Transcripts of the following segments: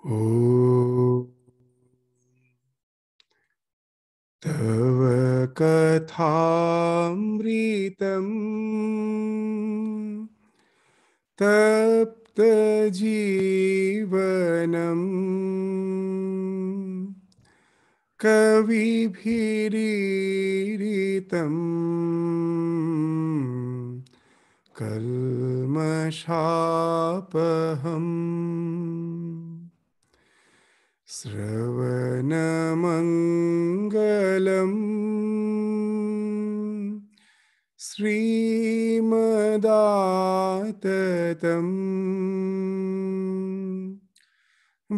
ॐ तव कथामृतम् तप्तजीवनम् कविभिरीडितम् कल्मषापहम् श्रवणमङ्गलम् श्रीमदाततम्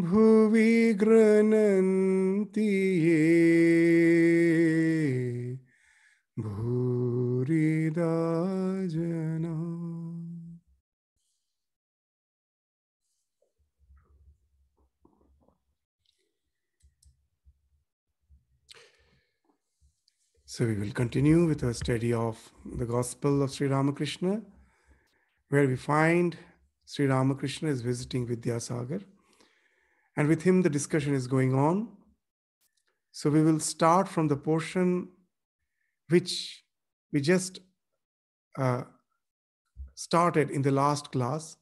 भुवि गृह्णन्ति ये भूरिदा जना. So we will continue with our study of the Gospel of Sri Ramakrishna, where we find Sri Ramakrishna is visiting Vidyasagar, and with him the discussion is going on. So we will start from the portion which we just started in the last class.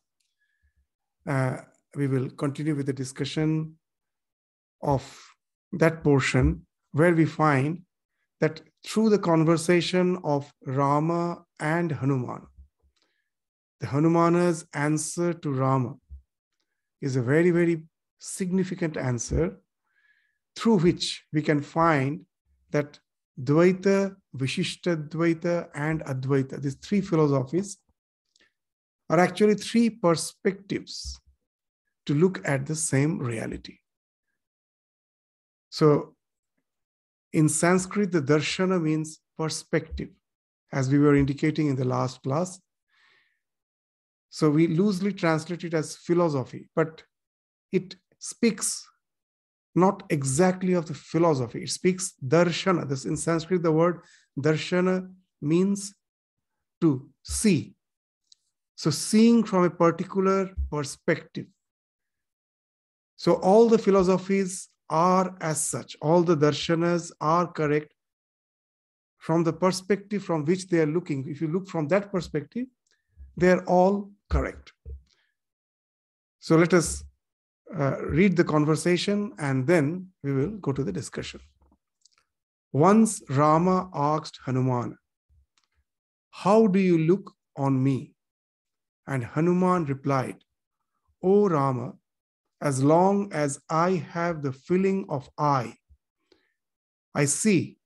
We will continue with the discussion of that portion where we find that through the conversation of Rama and Hanuman, the Hanumana's answer to Rama is a very, very significant answer through which we can find that Dvaita, Vishishtadvaita, and Advaita, these three philosophies, are actually three perspectives to look at the same reality. So, in Sanskrit, the darshana means perspective, as we were indicating in the last class. So we loosely translate it as philosophy, but it speaks not exactly of the philosophy. It speaks darshana. This in Sanskrit, the word darshana means to see. So seeing from a particular perspective. So all the philosophies are as such. All the darshanas are correct from the perspective from which they are looking. If you look from that perspective, they are all correct. So let us read the conversation and then we will go to the discussion. Once Rama asked Hanuman, "How do you look on me?" And Hanuman replied, "O Rama, as long as I have the feeling of I see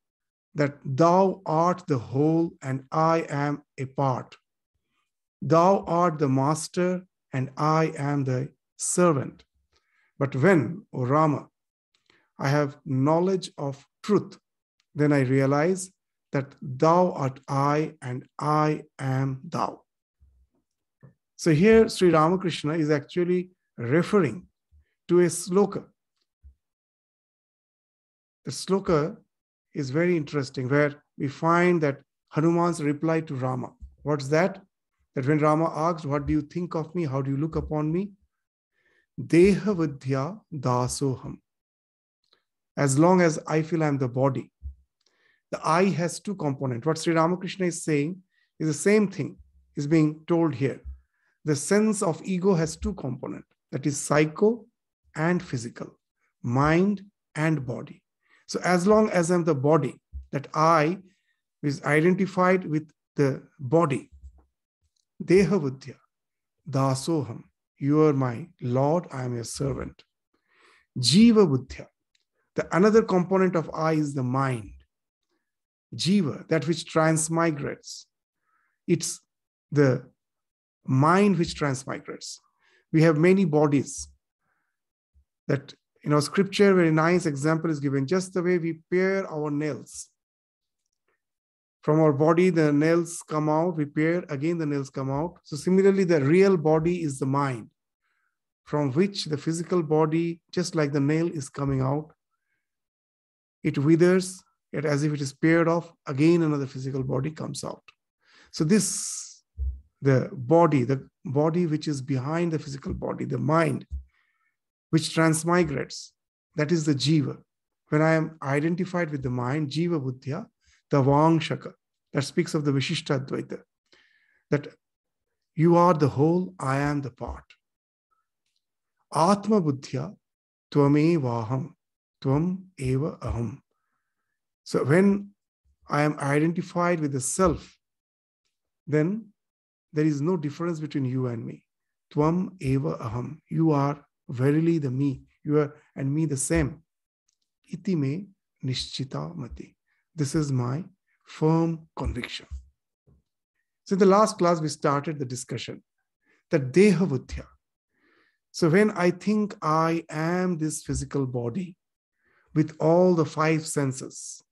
that thou art the whole and I am a part. Thou art the master and I am the servant. But when, O Rama, I have knowledge of truth, then I realize that thou art I and I am thou." So here Sri Ramakrishna is actually referring to a sloka. The sloka is very interesting, where we find that Hanuman's reply to Rama. What's that? That when Rama asked, "What do you think of me? How do you look upon me?" Deha vidya dasoham. As long as I feel I'm the body. The I has two components. What Sri Ramakrishna is saying is the same thing is being told here. The sense of ego has two components. That is psycho and physical, mind and body. So as long as I'm the body, that I is identified with the body, Deha Vidya, Dasoham, you are my Lord, I am your servant. Jiva Buddhya, the another component of I is the mind. Jiva, that which transmigrates. It's the mind which transmigrates. We have many bodies. That in our scripture, very nice example is given. Just the way we pare our nails. From our body, the nails come out, we pare, again the nails come out. So similarly, the real body is the mind, from which the physical body, just like the nail is coming out, it withers, yet as if it is pared off, again another physical body comes out. So this, the body which is behind the physical body, the mind, which transmigrates. That is the jiva. When I am identified with the mind, jiva buddhya, the vangshaka, that speaks of the Vishishtadvaita, that you are the whole, I am the part. Atma buddhya, tvamevaham, tvam eva aham. So when I am identified with the self, then there is no difference between you and me. Tvam eva aham. You are verily the me. You are and me the same. Iti me nishchita mati. This is my firm conviction. So in the last class, we started the discussion that deha buddhya. So when I think I am this physical body with all the five senses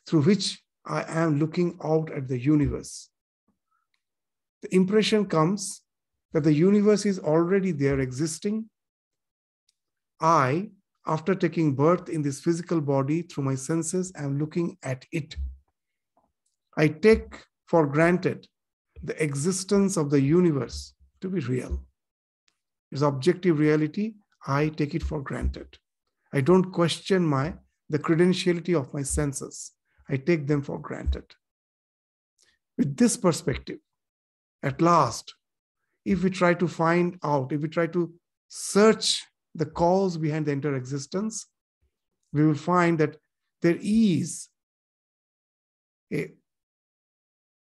through which I am looking out at the universe, the impression comes that the universe is already there existing. I, after taking birth in this physical body through my senses, am looking at it. I take for granted the existence of the universe to be real. It's objective reality. I take it for granted. I don't question the credentiality of my senses. I take them for granted. With this perspective, at last, if we try to find out, if we try to search the cause behind the entire existence, we will find that there is a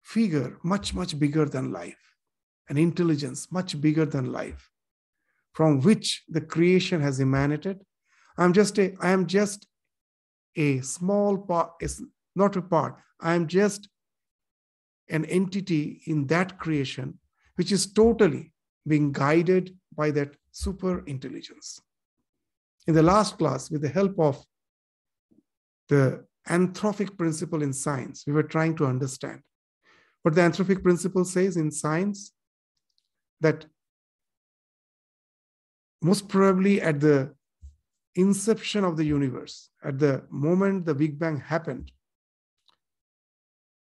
figure much, much bigger than life, an intelligence much bigger than life, from which the creation has emanated. I am just a small part, not a part. I am just an entity in that creation, which is totally being guided by that super intelligence. In the last class, with the help of the anthropic principle in science, we were trying to understand what the anthropic principle says in science, that most probably at the inception of the universe, at the moment the Big Bang happened,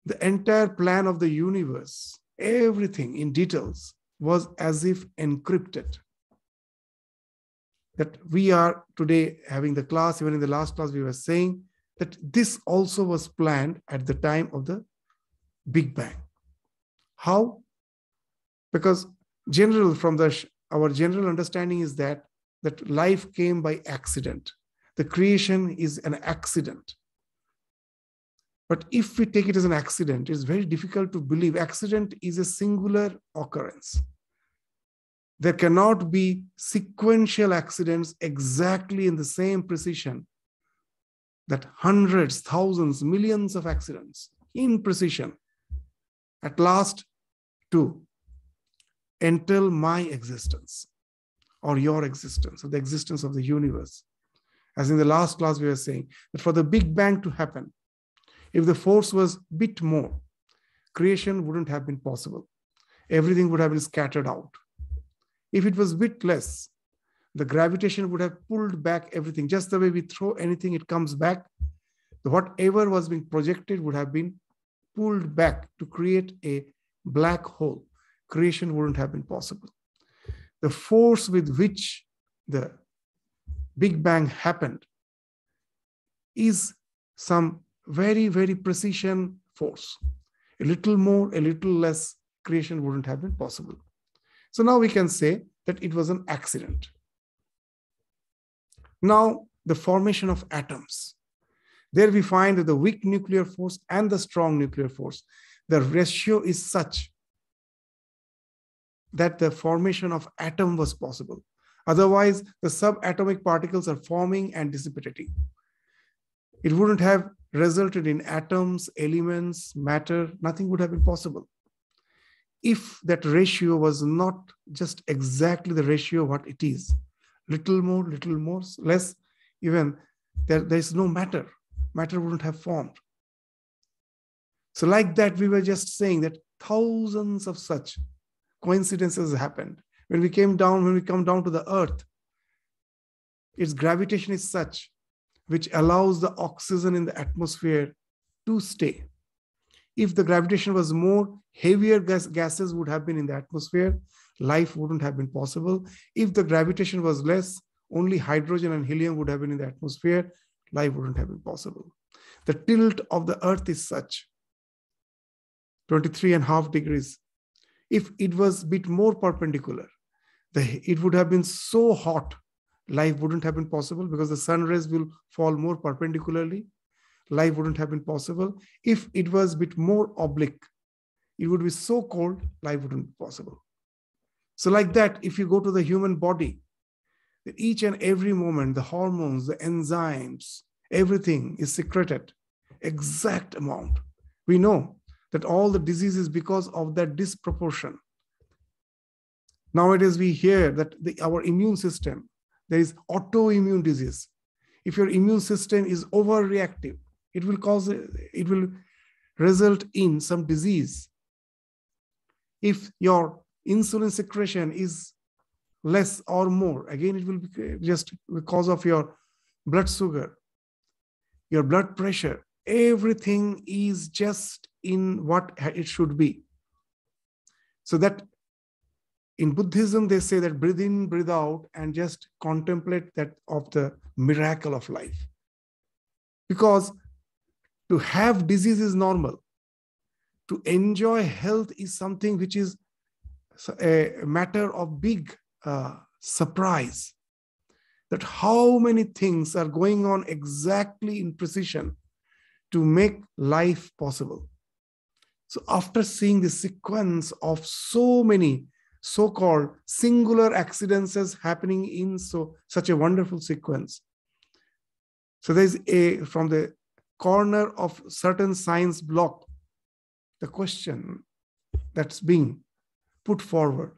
the entire plan of the universe, everything in details, was as if encrypted. That we are today having the class, even in the last class we were saying that this also was planned at the time of the Big Bang. How? Because our general understanding is that life came by accident. The creation is an accident. But if we take it as an accident, it's very difficult to believe. Accident is a singular occurrence. There cannot be sequential accidents exactly in the same precision that hundreds, thousands, millions of accidents in precision at last to entail my existence or your existence or the existence of the universe. As in the last class we were saying that for the Big Bang to happen, if the force was a bit more, creation wouldn't have been possible. Everything would have been scattered out. If it was a bit less, the gravitation would have pulled back everything. Just the way we throw anything, it comes back. Whatever was being projected would have been pulled back to create a black hole. Creation wouldn't have been possible. The force with which the Big Bang happened is some very, very precision force. A little more, a little less, creation wouldn't have been possible. So now we can say that it was an accident. Now, the formation of atoms. There we find that the weak nuclear force and the strong nuclear force, the ratio is such that the formation of atom was possible. Otherwise, the subatomic particles are forming and dissipating. It wouldn't have resulted in atoms, elements, matter, nothing would have been possible. If that ratio was not just exactly the ratio what it is, little more, less, even there is no matter. Matter wouldn't have formed. So like that, we were just saying that thousands of such coincidences happened. When we come down to the earth, its gravitation is such which allows the oxygen in the atmosphere to stay. If the gravitation was more, heavier gases would have been in the atmosphere, life wouldn't have been possible. If the gravitation was less, only hydrogen and helium would have been in the atmosphere, life wouldn't have been possible. The tilt of the earth is such, 23.5 degrees. If it was a bit more perpendicular, it would have been so hot, life wouldn't have been possible because the sun rays will fall more perpendicularly. Life wouldn't have been possible. If it was a bit more oblique, it would be so cold, life wouldn't be possible. So like that, if you go to the human body, each and every moment, the hormones, the enzymes, everything is secreted, exact amount. We know that all the disease is because of that disproportion. Nowadays, we hear that our immune system, there is autoimmune disease. If your immune system is overreactive, it will result in some disease. If your insulin secretion is less or more, again, it will be just because of your blood sugar, your blood pressure. Everything is just in what it should be. So that in Buddhism, they say that breathe in, breathe out, and just contemplate that of the miracle of life. Because to have disease is normal. To enjoy health is something which is a matter of big surprise. That how many things are going on exactly in precision to make life possible. So after seeing the sequence of so many so-called singular accidents happening in such a wonderful sequence. So there's from the corner of certain science block, the question that's being put forward.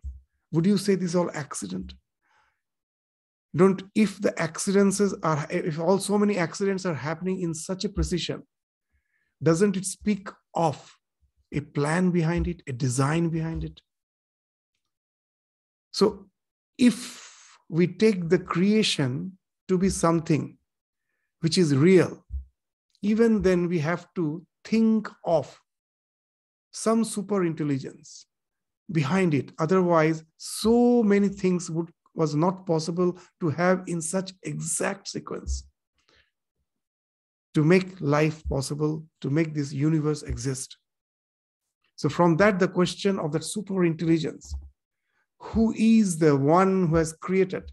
Would you say this is all accident? If all so many accidents are happening in such a precision, doesn't it speak of a plan behind it, a design behind it? So if we take the creation to be something which is real, even then we have to think of some super intelligence behind it. Otherwise, so many things was not possible to have in such exact sequence to make life possible, to make this universe exist. So from that, the question of that super intelligence, who is the one who has created?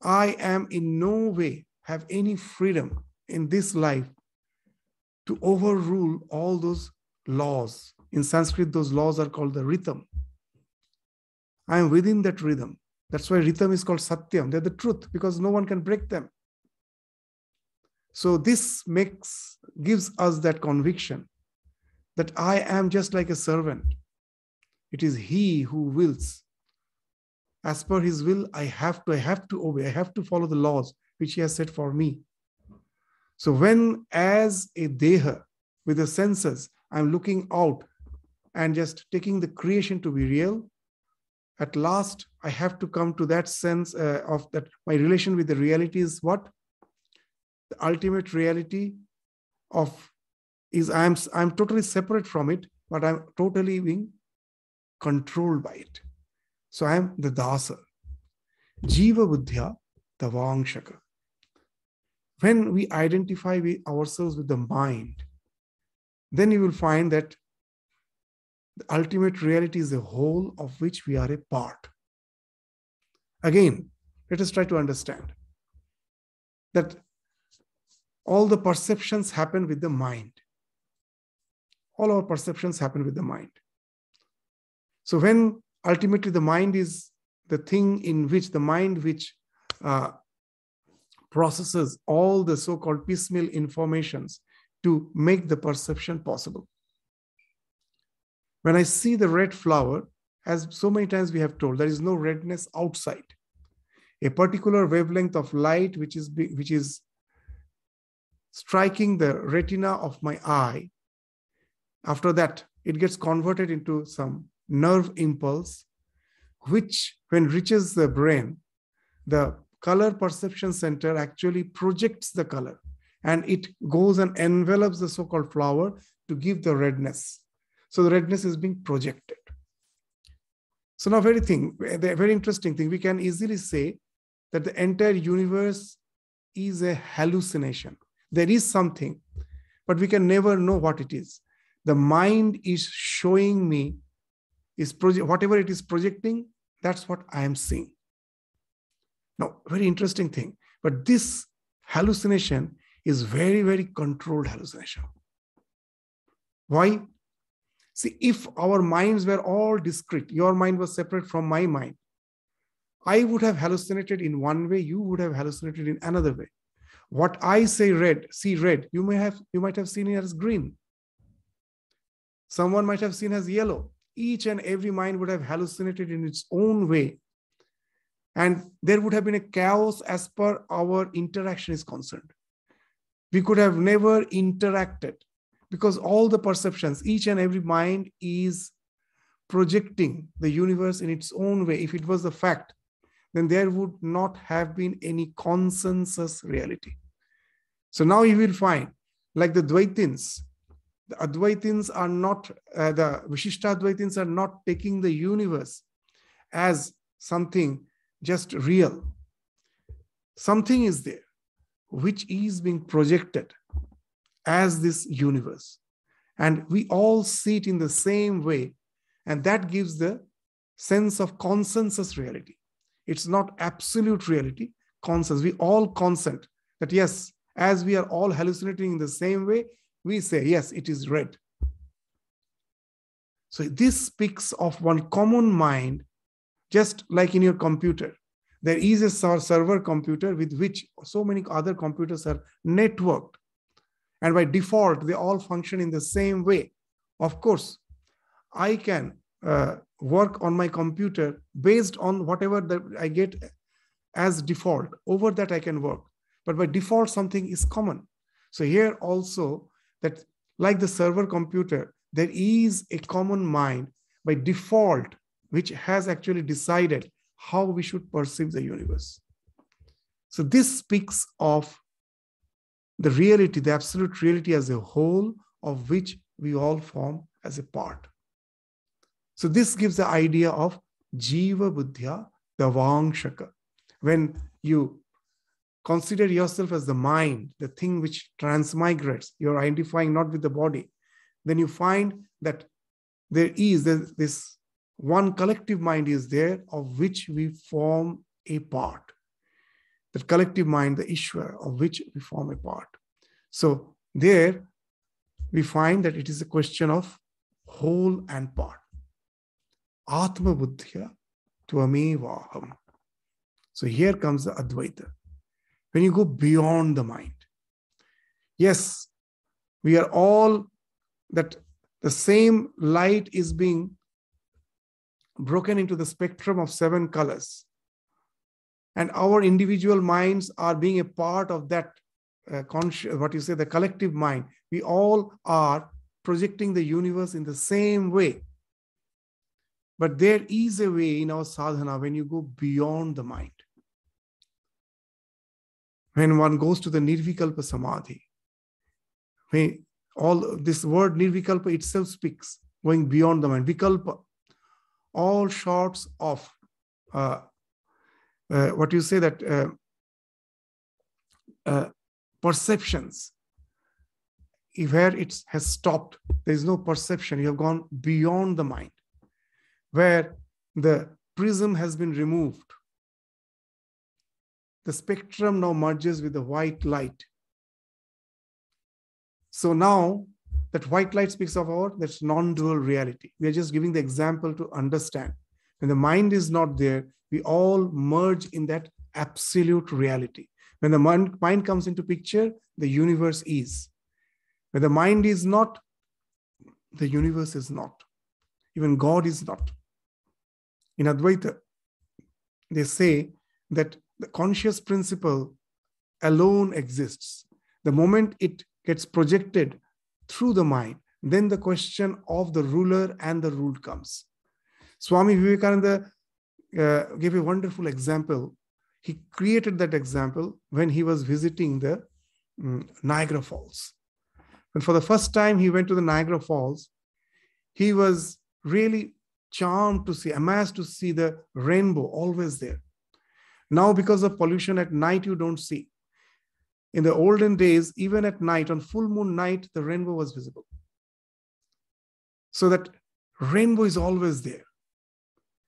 I am in no way have any freedom in this life to overrule all those laws. In Sanskrit, those laws are called the rhythm. I am within that rhythm. That's why rhythm is called satyam. They're the truth because no one can break them. So this gives us that conviction that I am just like a servant. It is he who wills. As per his will, I have to obey. I have to follow the laws which he has set for me. So when as a deha, with the senses, I'm looking out and just taking the creation to be real, at last, I have to come to that sense of that my relation with the reality is what? The ultimate reality is I'm totally separate from it, but I'm totally being controlled by it. So I am the dasa. Jiva buddhya tavangshaka. When we identify ourselves with the mind, then you will find that the ultimate reality is a whole of which we are a part. Again, let us try to understand that all the perceptions happen with the mind. All our perceptions happen with the mind. So when ultimately the mind is the thing in which the mind which processes all the so-called piecemeal informations to make the perception possible. When I see the red flower, as so many times we have told, there is no redness outside. A particular wavelength of light which is striking the retina of my eye. After that, it gets converted into some nerve impulse, which when reaches the brain, the color perception center actually projects the color and it goes and envelops the so-called flower to give the redness. So the redness is being projected. So now the very interesting thing, we can easily say that the entire universe is a hallucination. There is something, but we can never know what it is. The mind is showing me, whatever it is projecting, that's what I am seeing. Now, very interesting thing. But this hallucination is very, very controlled hallucination. Why? See, if our minds were all discrete, your mind was separate from my mind, I would have hallucinated in one way, you would have hallucinated in another way. What I see red, you might have seen it as green. Someone might have seen as yellow. Each and every mind would have hallucinated in its own way. And there would have been a chaos as per our interaction is concerned. We could have never interacted because all the perceptions, each and every mind is projecting the universe in its own way. If it was a fact, then there would not have been any consensus reality. So now you will find, like the Dvaitins, the Advaitins are not, the Vishishtadvaitins are not taking the universe as something just real. Something is there which is being projected as this universe. And we all see it in the same way. And that gives the sense of consensus reality. It's not absolute reality, consensus. We all consent that yes, as we are all hallucinating in the same way, we say, yes, it is red. So this speaks of one common mind, just like in your computer. There is a server computer with which so many other computers are networked. And by default, they all function in the same way. Of course, I can work on my computer based on whatever that I get as default. Over that I can work. But by default, something is common. So here also, that like the server computer, there is a common mind by default, which has actually decided how we should perceive the universe. So this speaks of the reality, the absolute reality as a whole, of which we all form as a part. So this gives the idea of Jiva Buddhya Davangshaka. When you consider yourself as the mind, the thing which transmigrates, you're identifying not with the body, then you find that there is this one collective mind is there of which we form a part. That collective mind, the Ishvara, of which we form a part. So there we find that it is a question of whole and part. Atma Buddhya Tvamevaham. So here comes the Advaita. When you go beyond the mind, yes, we are all that the same light is being broken into the spectrum of 7 colors. And our individual minds are being a part of that the collective mind. We all are projecting the universe in the same way. But there is a way in our sadhana when you go beyond the mind. When one goes to the Nirvikalpa Samadhi, all this word Nirvikalpa itself speaks, going beyond the mind. Vikalpa, all sorts of perceptions, where it has stopped. There is no perception. You have gone beyond the mind, where the prism has been removed. The spectrum now merges with the white light. So now that white light speaks of that's non-dual reality. We are just giving the example to understand. When the mind is not there, we all merge in that absolute reality. When the mind comes into picture, the universe is. When the mind is not, the universe is not. Even God is not. In Advaita, they say that the conscious principle alone exists. The moment it gets projected through the mind, then the question of the ruler and the ruled comes. Swami Vivekananda gave a wonderful example. He created that example when he was visiting the Niagara Falls. And for the first time he went to the Niagara Falls, he was really charmed to see, amazed to see the rainbow always there. Now, because of pollution at night, you don't see. In the olden days, even at night, on full moon night, the rainbow was visible. So that rainbow is always there.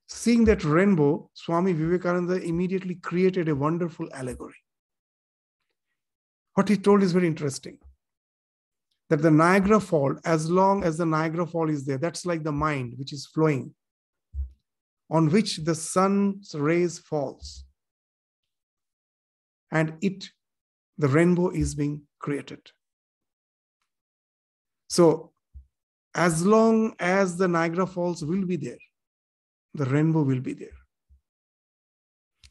Seeing that rainbow, Swami Vivekananda immediately created a wonderful allegory. What he told is very interesting. That the Niagara Fall, as long as the Niagara Fall is there, that's like the mind which is flowing, on which the sun's rays falls. And the rainbow is being created. So, as long as the Niagara Falls will be there, the rainbow will be there.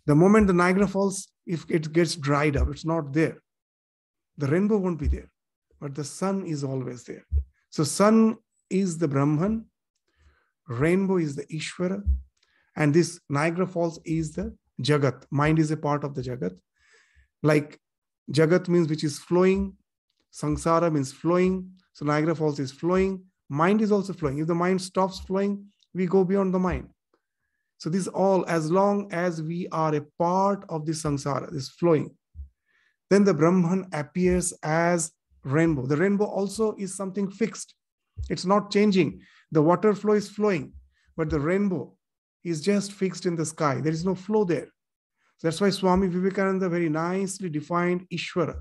The moment the Niagara Falls, if it gets dried up, it's not there, the rainbow won't be there. But the sun is always there. So sun is the Brahman, rainbow is the Ishvara, and this Niagara Falls is the Jagat. Mind is a part of the Jagat. Like Jagat means which is flowing, Samsara means flowing, so Niagara Falls is flowing, mind is also flowing. If the mind stops flowing, we go beyond the mind. So this all, as long as we are a part of this Samsara, this flowing, then the Brahman appears as rainbow. The rainbow also is something fixed. It's not changing. The water flow is flowing, but the rainbow is just fixed in the sky. There is no flow there. So that's why Swami Vivekananda very nicely defined Ishvara.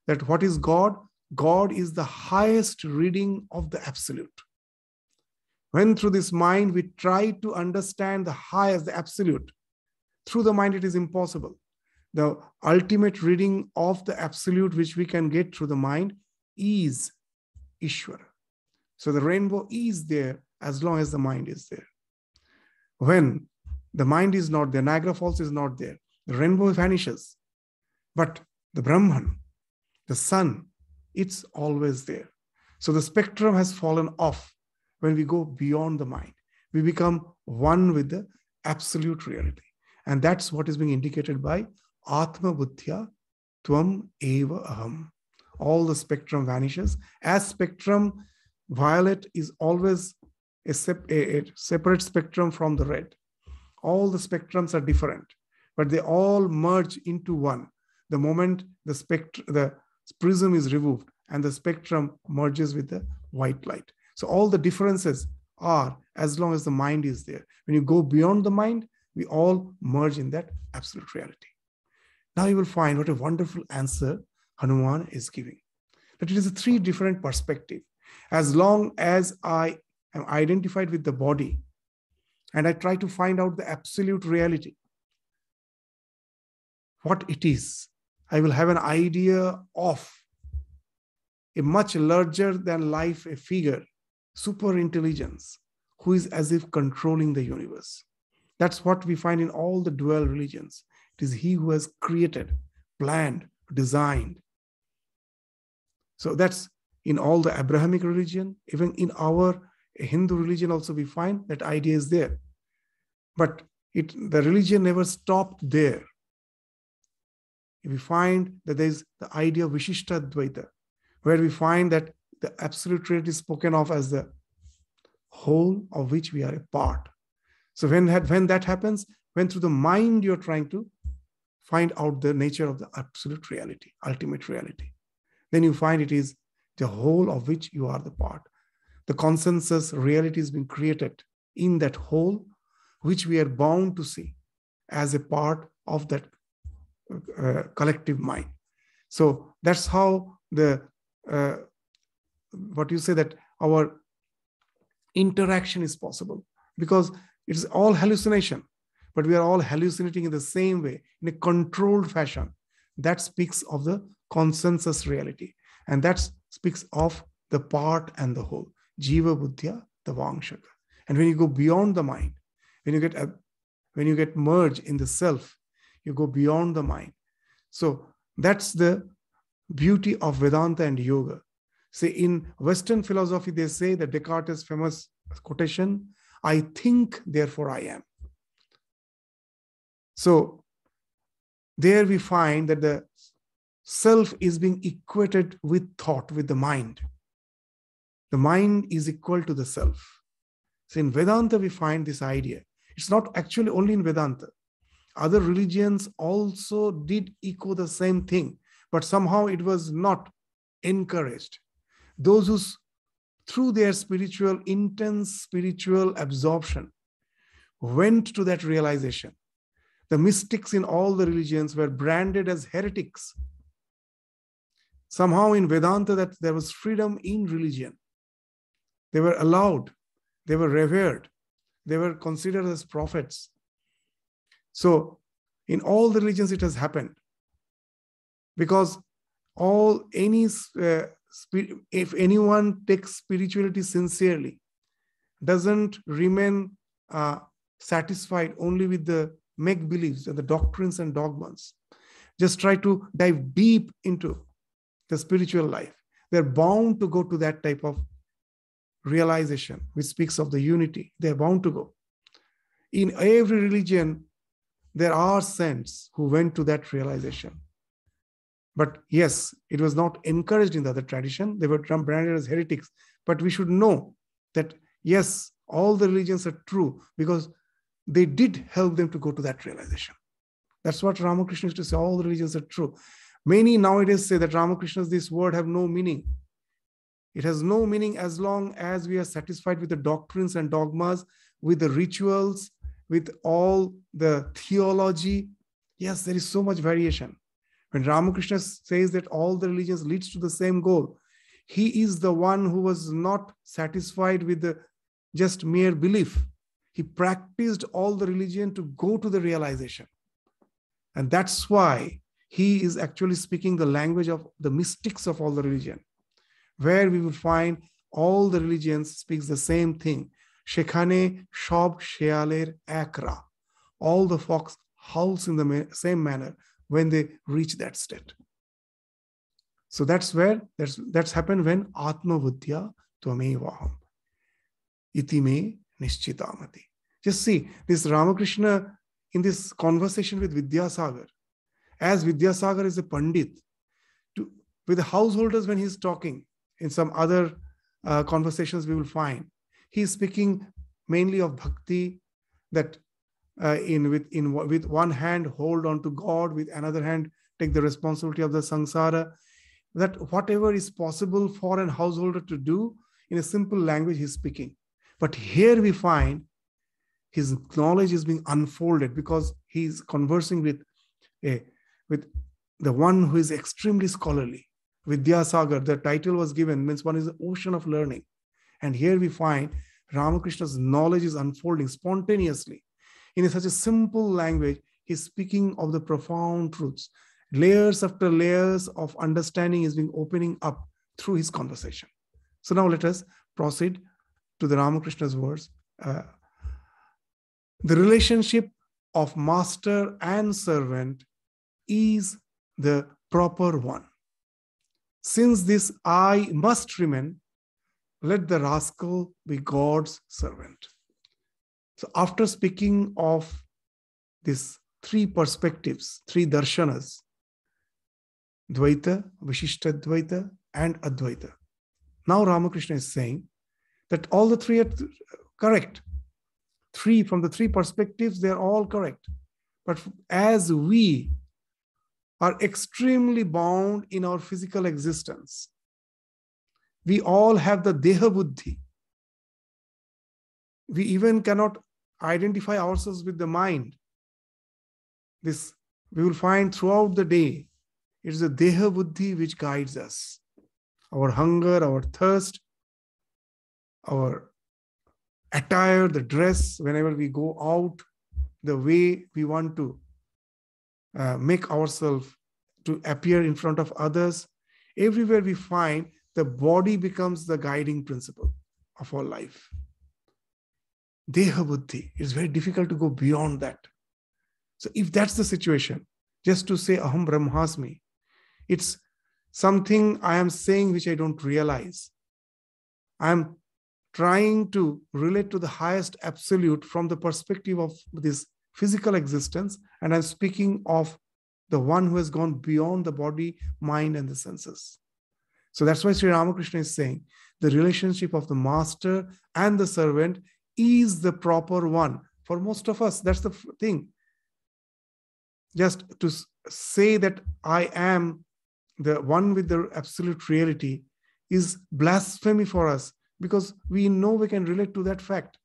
That what is God? God is the highest reading of the absolute. When through this mind we try to understand the highest, the absolute, through the mind it is impossible. The ultimate reading of the absolute which we can get through the mind is Ishvara. So the rainbow is there as long as the mind is there. When the mind is not there, Niagara Falls is not there, the rainbow vanishes. But the Brahman, the sun, it's always there. So the spectrum has fallen off when we go beyond the mind. We become one with the absolute reality. And that's what is being indicated by Atma Buddhya Tvam Eva Aham. All the spectrum vanishes. As spectrum, violet is always a separate spectrum from the red. All the spectrums are different, but they all merge into one. The moment the prism is removed and the spectrum merges with the white light. So all the differences are as long as the mind is there. When you go beyond the mind, we all merge in that absolute reality. Now you will find what a wonderful answer Hanuman is giving. That it is a three different perspectives. As long as I am identified with the body and I try to find out the absolute reality, what it is, I will have an idea of a much larger than life, a figure, super intelligence, who is as if controlling the universe. That's what we find in all the dual religions. It is he who has created, planned, designed. So that's in all the Abrahamic religion. Even in our Hindu religion also we find that idea is there. But the religion never stopped there. We find that there is the idea of Vishishtadvaita, where we find that the absolute reality is spoken of as the whole of which we are a part. So when that happens, when through the mind you're trying to find out the nature of the absolute reality, ultimate reality, then you find it is the whole of which you are the part. The consensus reality is being created in that whole, which we are bound to see as a part of that collective mind. So that's how what you say, that our interaction is possible, because it's all hallucination, but we are all hallucinating in the same way, in a controlled fashion. That speaks of the consensus reality, and that speaks of the part and the whole. Jiva Buddhya Tavangshaka. And when you go beyond the mind, when you get merged in the self, you go beyond the mind. So that's the beauty of Vedanta and yoga. Say in Western philosophy, they say that Descartes' famous quotation, I think, therefore I am. So there we find that the self is being equated with thought, with the mind. The mind is equal to the self. So in Vedanta, we find this idea. It's not actually only in Vedanta. other religions also did echo the same thing, but somehow it was not encouraged. Those who, through their intense spiritual absorption, went to that realization. The mystics in all the religions were branded as heretics. Somehow in Vedanta, that there was freedom in religion. They were allowed, they were revered, they were considered as prophets. So in all the religions it has happened, because if anyone takes spirituality sincerely, doesn't remain satisfied only with the make-believes and the doctrines and dogmas, just try to dive deep into the spiritual life, they're bound to go to that type of realization, which speaks of the unity. They're bound to go. In every religion, there are saints who went to that realization. But yes, it was not encouraged in the other tradition. They were branded as heretics. But we should know that, yes, all the religions are true because they did help them to go to that realization. That's what Ramakrishna used to say, all the religions are true. Many nowadays say that Ramakrishna's, this word have no meaning. It has no meaning as long as we are satisfied with the doctrines and dogmas, with the rituals, with all the theology. Yes, there is so much variation. When Ramakrishna says that all the religions leads to the same goal, he is the one who was not satisfied with the just mere belief. He practiced all the religion to go to the realization. And that's why he is actually speaking the language of the mystics of all the religion, where we will find all the religions speaks the same thing. Shekhane shob shealer ekra. All the fox howls in the same manner when they reach that state. So that's happened when Atma Buddhya Tvamevaham iti me nishchitamati. Just see this Ramakrishna in this conversation with Vidyasagar. As Vidyasagar is a Pandit, with the householders when he's talking, in some other conversations we will find, he's speaking mainly of bhakti, that with one hand hold on to God, with another hand take the responsibility of the samsara, that whatever is possible for an householder to do, in a simple language he's speaking. But here we find his knowledge is being unfolded because he's conversing with the one who is extremely scholarly. Vidyasagar, the title was given, means one is the ocean of learning. And here we find Ramakrishna's knowledge is unfolding spontaneously. In such a simple language, he's speaking of the profound truths. Layers after layers of understanding is being opening up through his conversation. So now let us proceed to the Ramakrishna's words. The relationship of master and servant is the proper one. Since this I must remain, let the rascal be God's servant. So after speaking of these three perspectives, three darshanas, Dvaita, Vishishtadvaita, and Advaita, now Ramakrishna is saying that all the three are correct. From the three perspectives, they're all correct. But as we are extremely bound in our physical existence, we all have the Deha Buddhi. We even cannot identify ourselves with the mind. This we will find throughout the day. It is the Deha Buddhi which guides us. Our hunger, our thirst, our attire, the dress, whenever we go out, the way we want to make ourselves to appear in front of others. Everywhere we find the body becomes the guiding principle of our life. Deha Buddhi, it's very difficult to go beyond that. So if that's the situation, just to say Aham Brahmasmi, it's something I am saying which I don't realize. I am trying to relate to the highest absolute from the perspective of this physical existence, and I'm speaking of the one who has gone beyond the body, mind, and the senses. So that's why Sri Ramakrishna is saying the relationship of the master and the servant is the proper one. For most of us, that's the thing. just to say that I am the one with the absolute reality is blasphemy for us, because we know we can relate to that fact,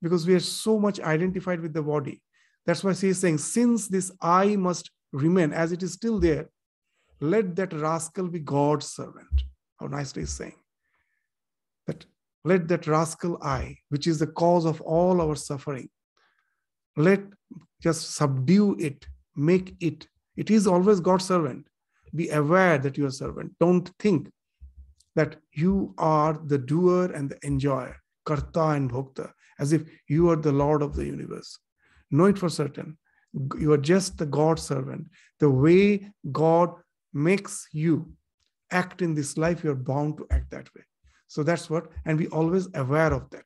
because we are so much identified with the body. That's why he is saying, since this I must remain as it is still there, let that rascal be God's servant. How nicely he's saying that, let that rascal I, which is the cause of all our suffering, let just subdue it, make it. It is always God's servant. Be aware that you are servant. Don't think that you are the doer and the enjoyer, karta and bhokta, as if you are the Lord of the universe. Know it for certain. You are just the God servant. The way God makes you act in this life, you're bound to act that way. So that's what, and we always aware of that.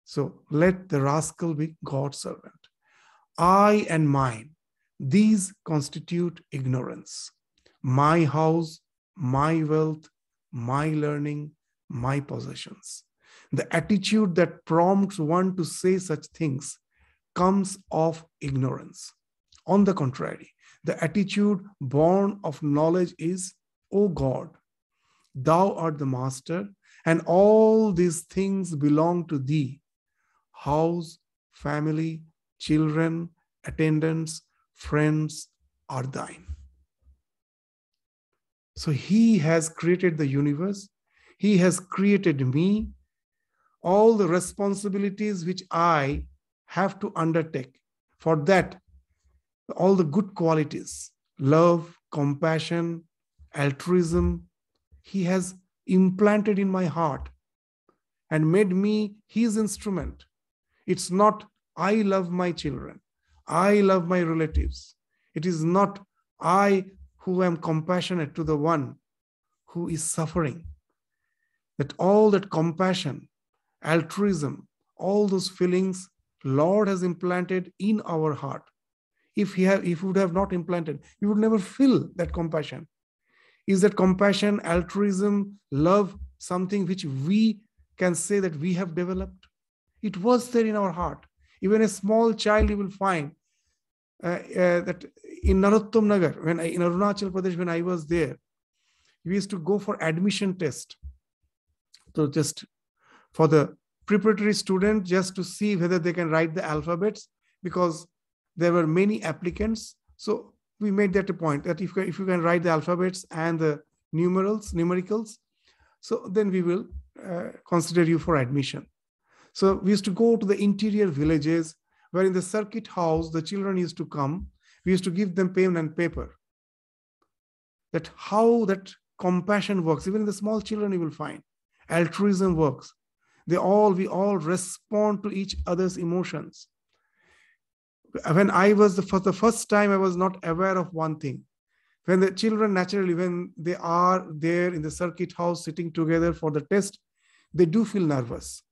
So let the rascal be God's servant. I and mine, these constitute ignorance. My house, my wealth, my learning, my possessions. The attitude that prompts one to say such things comes of ignorance. On the contrary, the attitude born of knowledge is, O God, thou art the master, and all these things belong to thee. House, family, children, attendants, friends are thine. So he has created the universe. He has created me. All the responsibilities which I have to undertake, for that, all the good qualities, love, compassion, altruism, he has implanted in my heart and made me his instrument. It's not I love my children, I love my relatives. It is not I who am compassionate to the one who is suffering. That all that compassion, altruism, all those feelings, Lord has implanted in our heart. If he would have not implanted, we would never feel that compassion. Is that compassion, altruism, love something which we can say that we have developed? It was there in our heart. Even a small child, you will find that in Narottam Nagar, in Arunachal Pradesh, when I was there, we used to go for admission test. So just for the preparatory student, just to see whether they can write the alphabets, because there were many applicants. So we made that a point, that if you can write the alphabets and the numericals, so then we will consider you for admission. So we used to go to the interior villages, where in the circuit house, the children used to come. We used to give them pen and paper. That how that compassion works. Even in the small children, you will find altruism works. We all respond to each other's emotions. When I was for the first time, I was not aware of one thing. When the children, naturally, when they are there in the circuit house sitting together for the test, they do feel nervous.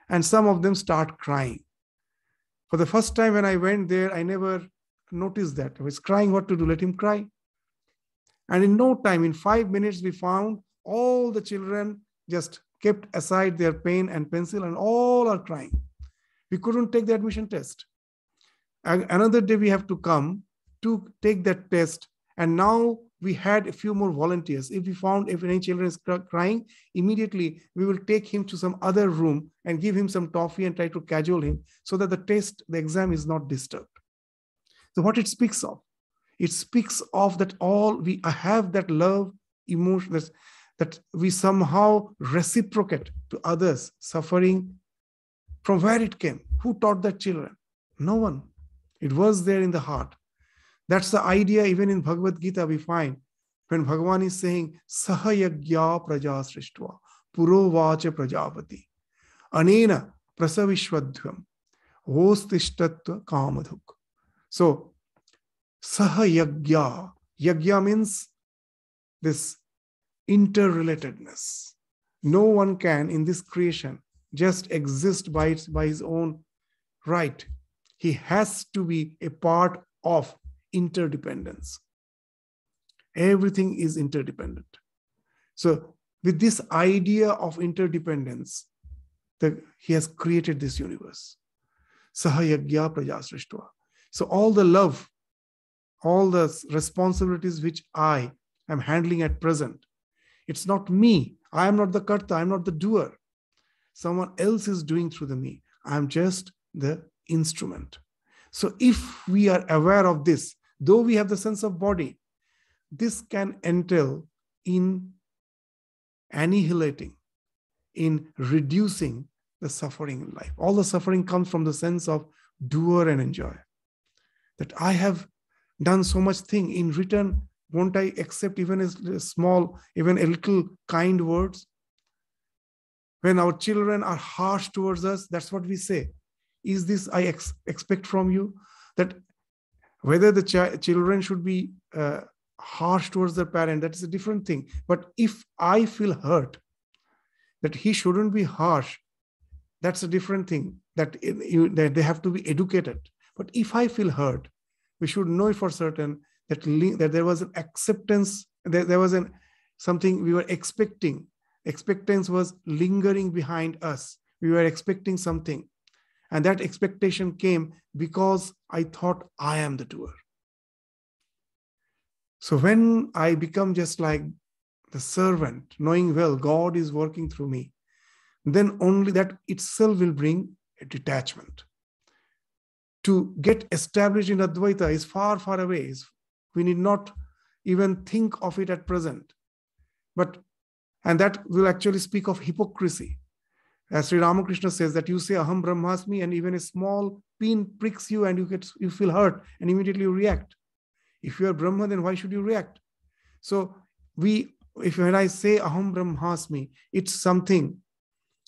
And some of them start crying. For the first time when I went there, I never noticed that. I was crying, what to do? Let him cry. And in no time, in 5 minutes, we found all the children just kept aside their pen and pencil, and all are crying. We couldn't take the admission test. And another day we have to come to take that test. And now we had a few more volunteers. If we found if any children is crying, immediately we will take him to some other room and give him some toffee and try to cajole him, so that the exam is not disturbed. So what it speaks of? It speaks of that all we have that love, emotion, that we somehow reciprocate to others suffering. From where it came? Who taught that children? No one. It was there in the heart. That's the idea. Even in Bhagavad Gita we find when Bhagavan is saying Sahayagya praja srishtva purovacha prajapati anena prasavishwadhyam ostishtatva kamadhuk. So Sahayagya. Yagya means this interrelatedness. No one can in this creation just exist by his own right. He has to be a part of interdependence. Everything is interdependent. So with this idea of interdependence, he has created this universe. Sahayagya praja srishtva. So all the love, all the responsibilities which I am handling at present. It's not me. I am not the karta. I'm not the doer. Someone else is doing through the me. I'm just the instrument. So if we are aware of this, though we have the sense of body, this can entail in annihilating, in reducing the suffering in life. All the suffering comes from the sense of doer and enjoyer. That I have done so much thing. In return, won't I accept even a small, even a little kind words? When our children are harsh towards us, that's what we say. Is this I expect from you? That whether the children should be harsh towards their parent, that is a different thing. But if I feel hurt, that he shouldn't be harsh, that's a different thing. That they have to be educated. But if I feel hurt, we should know for certain that there was an acceptance, there was something we were expecting. Expectance was lingering behind us. We were expecting something. And that expectation came because I thought I am the doer. So when I become just like the servant, knowing well God is working through me, then only that itself will bring a detachment. To get established in Advaita is far, far away. We need not even think of it at present. And that will actually speak of hypocrisy. As Sri Ramakrishna says, that you say Aham Brahmasmi, and even a small pin pricks you and you feel hurt and immediately you react. If you are Brahma, then why should you react? So when I say Aham Brahmasmi, it's something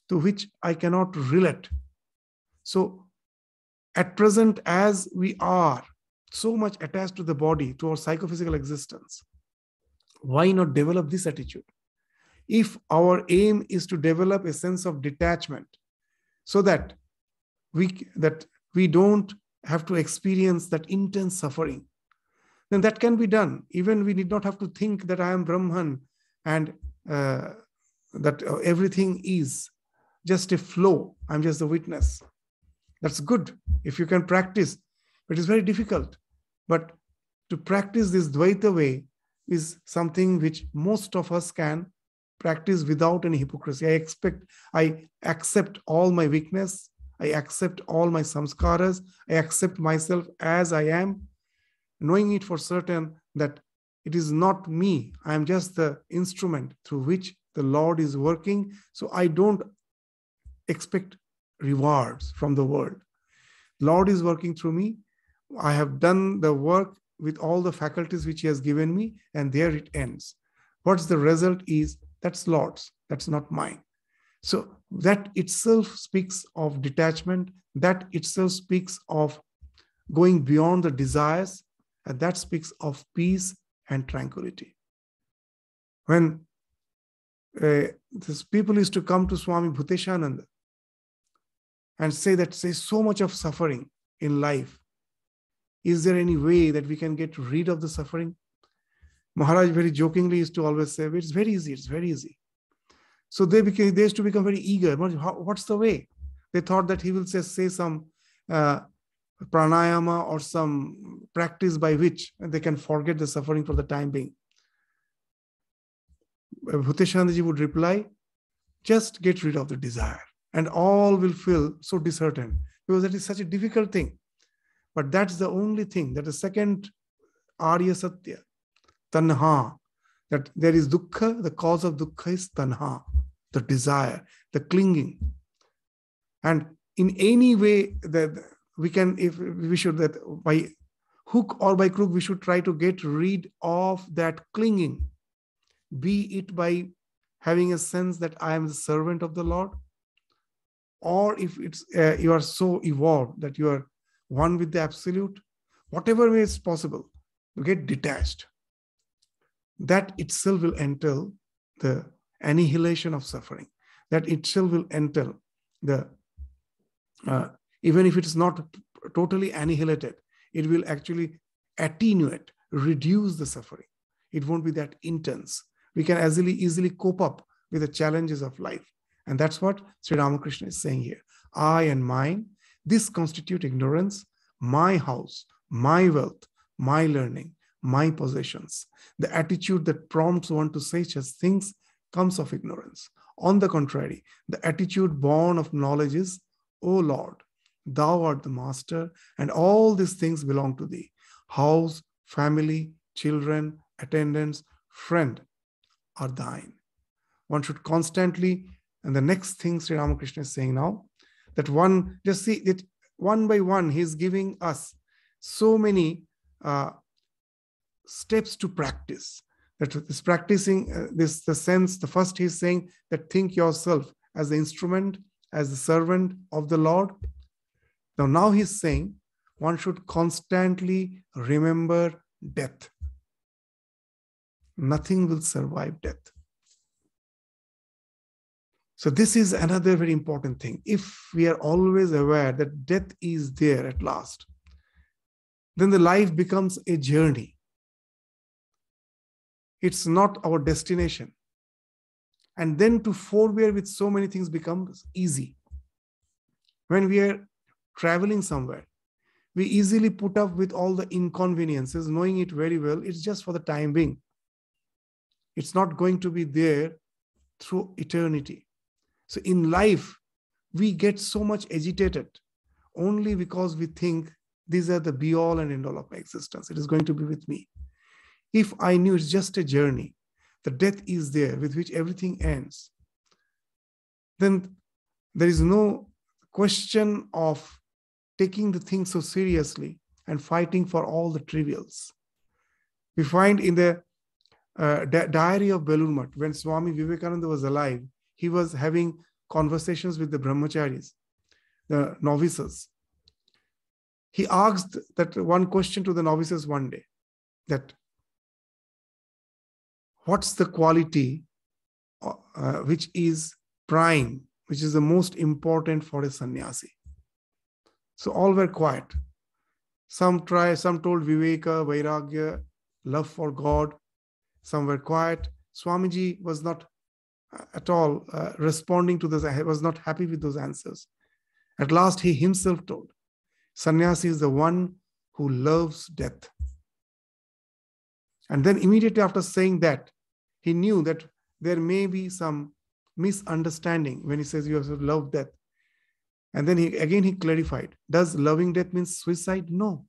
to which I cannot relate. So at present, as we are so much attached to the body, to our psychophysical existence, why not develop this attitude? If our aim is to develop a sense of detachment so that we don't have to experience that intense suffering, then that can be done. Even we need not have to think that I am Brahman and that everything is just a flow. I'm just the witness. That's good if you can practice, but it's very difficult. But to practice this Dvaita way is something which most of us can practice without any hypocrisy. I accept all my weakness. I accept all my samskaras. I accept myself as I am, knowing it for certain that it is not me. I am just the instrument through which the Lord is working. So I don't expect rewards from the world. Lord is working through me. I have done the work with all the faculties which He has given me, and there it ends. What's the result is, that's Lord's, that's not mine. So that itself speaks of detachment, that itself speaks of going beyond the desires, and that speaks of peace and tranquility. When these people used to come to Swami Bhuteshananda and say so much of suffering in life, is there any way that we can get rid of the suffering? Maharaj very jokingly used to always say, it's very easy, it's very easy. So they used to become very eager. What's the way? They thought that he will say some pranayama or some practice by which they can forget the suffering for the time being. Bhuteshanandaji would reply, just get rid of the desire and all will feel so disheartened, because that is such a difficult thing. But that's the only thing, that the second Arya Satya, tanha, that there is dukkha, the cause of dukkha is tanha, the desire, the clinging. And in any way that we can, if we should, that by hook or by crook, we should try to get rid of that clinging, be it by having a sense that I am the servant of the Lord, or if it's you are so evolved that you are one with the absolute, whatever way is possible, to get detached. That itself will entail the annihilation of suffering. That itself will entail the, even if it is not totally annihilated, it will actually attenuate, reduce the suffering. It won't be that intense. We can easily cope up with the challenges of life. And that's what Sri Ramakrishna is saying here. I and mine, this constitute ignorance, my house, my wealth, my learning, my possessions. The attitude that prompts one to say such things comes of ignorance. On the contrary, the attitude born of knowledge is, O Lord, thou art the master, and all these things belong to thee. House, family, children, attendants, friend are thine. One should constantly, and the next thing Sri Ramakrishna is saying now, that one, just see it one by one, he is giving us so many steps to practice. That is practicing the sense, the first he's saying that think yourself as the instrument, as the servant of the Lord. Now he's saying one should constantly remember death. Nothing will survive death. So this is another very important thing. If we are always aware that death is there at last, then the life becomes a journey. It's not our destination. And then to forbear with so many things becomes easy. When we are traveling somewhere, we easily put up with all the inconveniences, knowing it very well, it's just for the time being. It's not going to be there through eternity. So in life, we get so much agitated only because we think these are the be-all and end-all of my existence. It is going to be with me. If I knew it's just a journey, the death is there with which everything ends, then there is no question of taking the thing so seriously and fighting for all the trivials. We find in the diary of Belur Math, when Swami Vivekananda was alive, he was having conversations with the brahmacharis, the novices. He asked that one question to the novices one day, that what's the quality which is prime, which is the most important for a sannyasi? So all were quiet. Some told Viveka, Vairagya, love for God. Some were quiet. Swamiji was not at all responding to this. He was not happy with those answers. At last, he himself told, sannyasi is the one who loves death. And then immediately after saying that, he knew that there may be some misunderstanding when he says you have to love death. And then he clarified, does loving death mean suicide? No.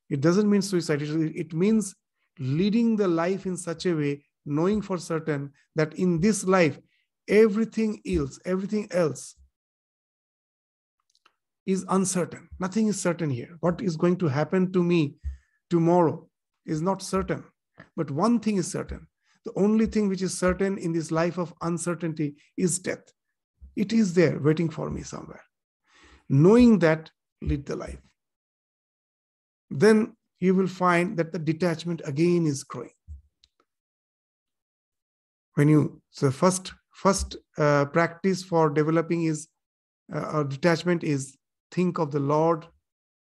It doesn't mean suicide. It means leading the life in such a way, knowing for certain that in this life, everything else is uncertain. Nothing is certain here. What is going to happen to me tomorrow is not certain. But one thing is certain. The only thing which is certain in this life of uncertainty is death. It is there waiting for me somewhere. Knowing that, lead the life. Then you will find that the detachment again is growing. So first practice for developing is detachment is think of the Lord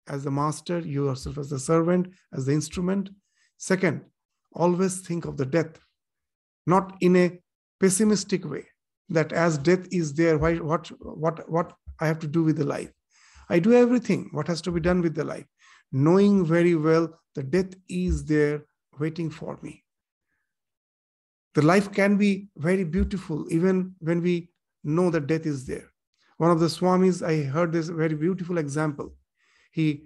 as the master, you yourself as the servant, as the instrument. Second, always think of the death, not in a pessimistic way, that as death is there, what I have to do with the life. I do everything, what has to be done with the life, knowing very well the death is there waiting for me. The life can be very beautiful even when we know that death is there. One of the Swamis, I heard this very beautiful example. He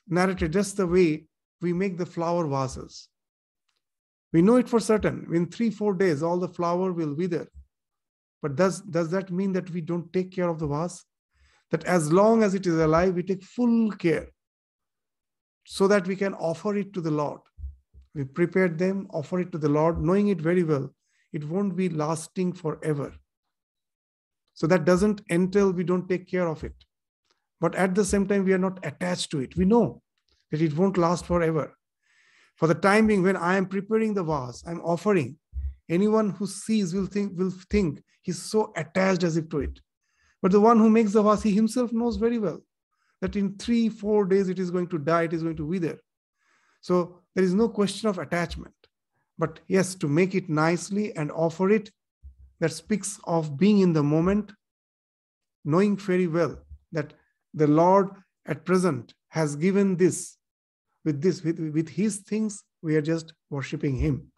narrated just the way we make the flower vases. We know it for certain. In 3-4 days, all the flower will wither. But does that mean that we don't take care of the vase? That as long as it is alive, we take full care so that we can offer it to the Lord. We prepare them, offer it to the Lord, knowing it very well. It won't be lasting forever. So that doesn't entail we don't take care of it. But at the same time, we are not attached to it. We know that it won't last forever. For the time being, when I am preparing the vase, I'm offering, anyone who sees will think he's so attached as if to it. But the one who makes the vase, he himself knows very well that in 3-4 days it is going to die, it is going to wither. So there is no question of attachment. But yes, to make it nicely and offer it, that speaks of being in the moment, knowing very well that the Lord at present has given this with this, with his things, we are just worshipping him.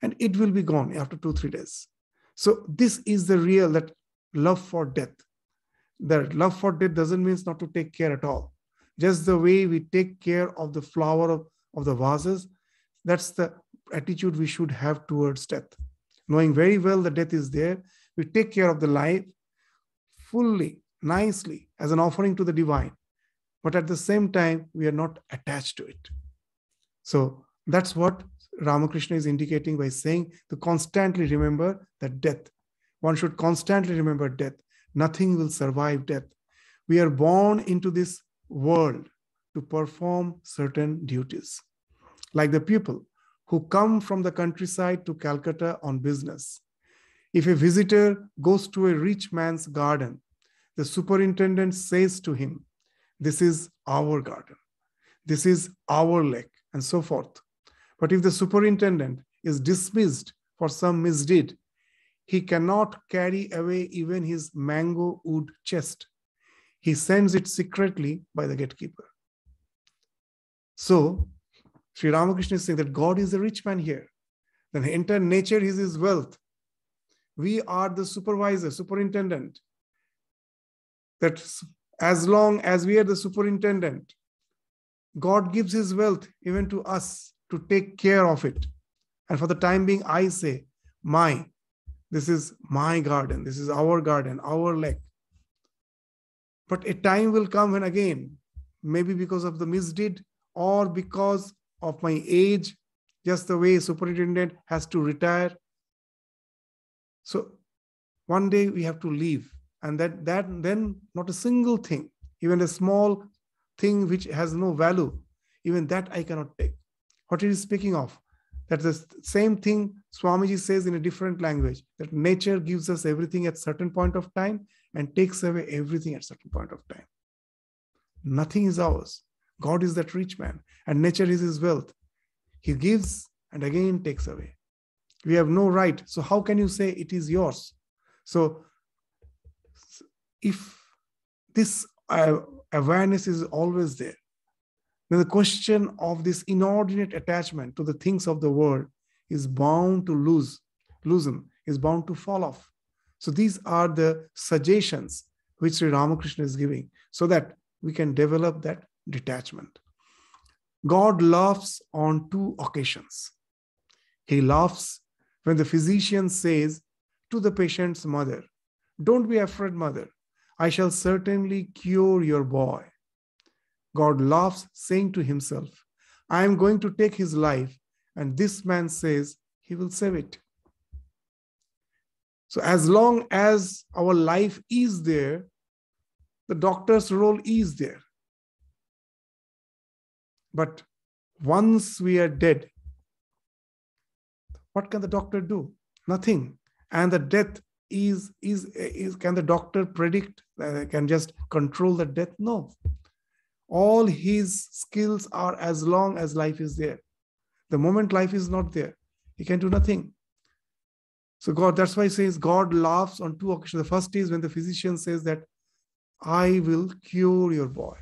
And it will be gone after 2-3 days. So this is the real, that love for death. That love for death doesn't mean not to take care at all. Just the way we take care of the flower of the vases, that's the attitude we should have towards death. Knowing very well that death is there, we take care of the life fully, nicely, as an offering to the divine. But at the same time, we are not attached to it. So that's what Ramakrishna is indicating by saying to constantly remember that death. One should constantly remember death. Nothing will survive death. We are born into this world to perform certain duties. Like the people who come from the countryside to Calcutta on business. If a visitor goes to a rich man's garden, the superintendent says to him, "This is our garden. This is our lake," and so forth. But if the superintendent is dismissed for some misdeed, he cannot carry away even his mango wood chest. He sends it secretly by the gatekeeper. So, Sri Ramakrishna is saying that God is a rich man here. The entire nature is his wealth. We are the supervisor, superintendent. That as long as we are the superintendent, God gives his wealth even to us to take care of it. And for the time being, I say, this is my garden, this is our garden, our lake. But a time will come when again, maybe because of the misdeed or because of my age, just the way superintendent has to retire. So one day we have to leave, and that then not a single thing, even a small thing which has no value, even that I cannot take. What he is speaking of, that the same thing Swamiji says in a different language, that nature gives us everything at certain point of time and takes away everything at certain point of time. Nothing is ours. God is that rich man, and nature is his wealth. He gives and again takes away. We have no right. So how can you say it is yours? So if this awareness is always there, then the question of this inordinate attachment to the things of the world is bound to loosen, is bound to fall off. So these are the suggestions which Sri Ramakrishna is giving so that we can develop that detachment. God laughs on 2 occasions. He laughs when the physician says to the patient's mother, "Don't be afraid, mother. I shall certainly cure your boy." God laughs, saying to himself, "I am going to take his life," and this man says he will save it. So as long as our life is there, the doctor's role is there. But once we are dead, what can the doctor do? Nothing. And the death is can the doctor predict, can just control the death? No. All his skills are as long as life is there. The moment life is not there, he can do nothing. So God, that's why he says God laughs on 2 occasions. The first is when the physician says that I will cure your boy.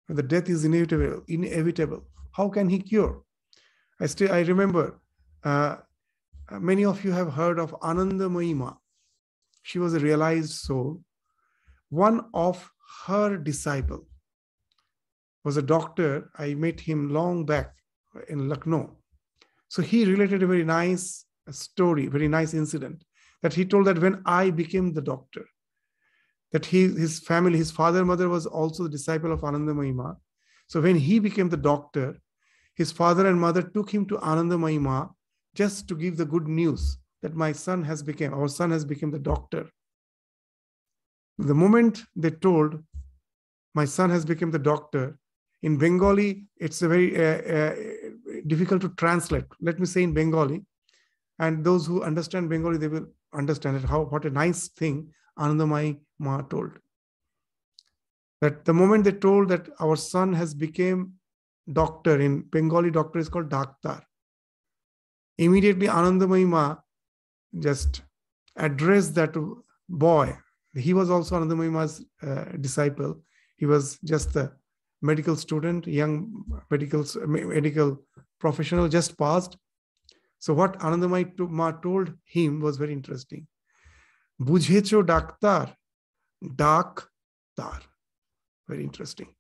When the death is inevitable. How can he cure? I remember many of you have heard of Anandamayi Ma. She was a realized soul. One of her disciples was a doctor. I met him long back in Lucknow. So he related a very nice story, very nice incident, that he told that when I became the doctor, that his family, his father, mother was also the disciple of Anandamayi Ma. So when he became the doctor, his father and mother took him to Anandamayi Ma just to give the good news that our son has become the doctor. The moment they told, my son has become the doctor, in Bengali, it's a very difficult to translate. Let me say in Bengali, and those who understand Bengali, they will understand it, what a nice thing Anandamayi Ma told. That the moment they told that our son has become doctor, in Bengali doctor is called Daktar. Immediately Anandamayi Ma just addressed that boy. He was also Anandamayi Ma's disciple. He was just the medical student, young medical professional just passed. So what Anandamayi Ma told him was very interesting. Bujhecho daktar, dak tar. Very interesting.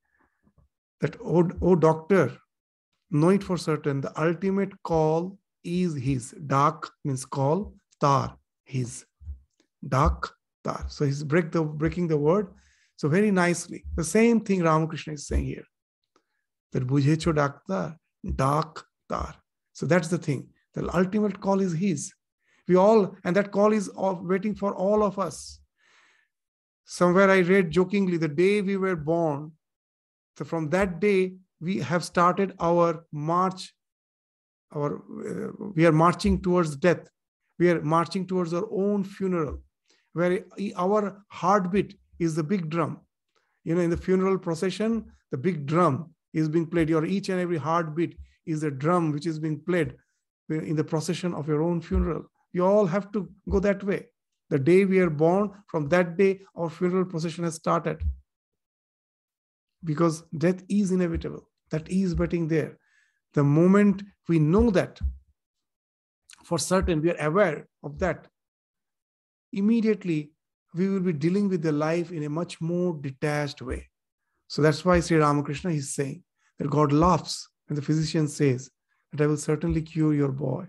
That, oh doctor, know it for certain, the ultimate call is his. Dak means call, tar, his. Dak tar. So he's breaking the word. So very nicely. The same thing Ramakrishna is saying here. That bujhecho daktar, dak tar. So that's the thing. The ultimate call is his. And that call is waiting for all of us. Somewhere I read jokingly, the day we were born, so from that day, we have started our march. We are marching towards death. We are marching towards our own funeral, where our heartbeat is the big drum. In the funeral procession, the big drum is being played. Your each and every heartbeat is a drum which is being played in the procession of your own funeral. You all have to go that way. The day we are born, from that day, our funeral procession has started. Because death is inevitable. That is waiting there. The moment we know that, for certain, we are aware of that, immediately we will be dealing with the life in a much more detached way. So that's why Sri Ramakrishna is saying that God laughs when the physician says that I will certainly cure your boy.